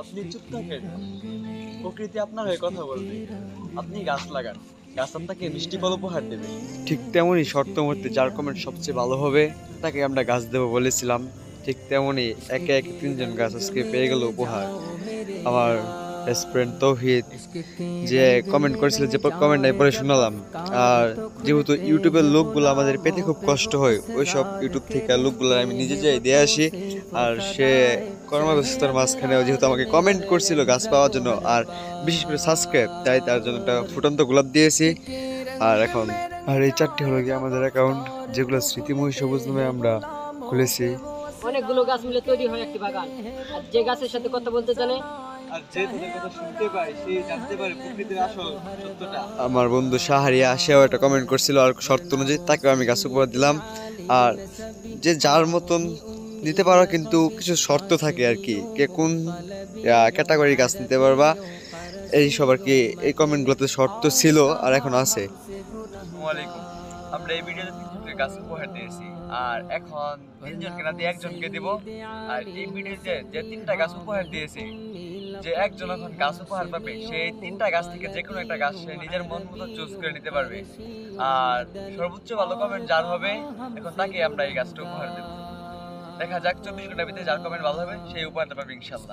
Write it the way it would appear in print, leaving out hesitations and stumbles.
আপনি চুপ থাকেন, প্রকৃতি আপনার হয়ে কথা বলবে। আপনি গাছ লাগান, গাছ আপনাকে মিষ্টি ফল উপহার দেবে। ঠিক তেমনই শর্ত মধ্যে যার কমেন্ট সবচেয়ে ভালো হবে তাকে আমরা গাছ দেবো বলেছিলাম। ঠিক তেমনই একে একে তিনজন গাছ আজকে পেয়ে গেল উপহার। আমার বেস্ট ফ্রেন্ড তৌহিদ যে কমেন্ট করেছিল, যে কমেন্ট নাই পরে শোনালাম। আর যেহেতু ইউটিউবের লোকগুলো আমাদের পেতে খুব কষ্ট হয়, ওইসব ইউটিউব থেকে লোকগুলো আমি নিজে যাই দিয়ে আসি। আর সে কর্মব্যস্ততার মাঝখানেও যেহেতু আমাকে কমেন্ট করছিল গাছ পাওয়ার জন্য, আর বিশেষ করে সাবস্ক্রাইব, তাই তার জন্য একটা ফুটন্ত গোলাপ দিয়েছি। আর এখন আর এই চারটি হলো গিয়ে আমাদের অ্যাকাউন্ট, যেগুলো স্মৃতিময়ী সবুজ নামে আমরা খুলেছি। অনেকগুলো গাছ মিলে তৈরি হয় একটি বাগান। আর যে গাছের সাথে কথা বলতে জানে আর যে তাদের কথা শুনতে পায় সে জানতে পারে প্রকৃতির আসল সত্যটা। আমার বন্ধু শাহরিয়া সেও একটা কমেন্ট করছিল, আর শর্ত অনুযায়ী তাকেও আমি গাছ উপহার দিলাম। আর যে যার মতন নিতে পারো, কিন্তু কিছু শর্ত থাকে আর কি, কে কোন ক্যাটাগরির গাছ নিতে পারবা এই সব আর কি। এই কমেন্টগুলোতে শর্ত ছিল আর এখন আছে। আসসালামু আলাইকুম। আমরা এই ভিডিওতে তিনজনকে গাছ উপহার দিয়েছি, আর এখন তিনজনকে না দিয়ে একজনকে দিব। আর এই ভিডিওতে যে তিনটা গাছ উপহার দিয়েছি, যে একজন এখন গাছ উপহার পাবে, সেই তিনটা গাছ থেকে যে কোনো একটা গাছ সে নিজের মন মতো চুজ করে নিতে পারবে। আর সর্বোচ্চ ভালো কমেন্ট যার হবে এখন তাকে আমরা এই গাছটা উপহার দেবো। দেখা যাক 24 ঘন্টার ভিতরে যার কমেন্ট ভালো হবে সেই উপহারটা পাবে ইনশাল্লাহ।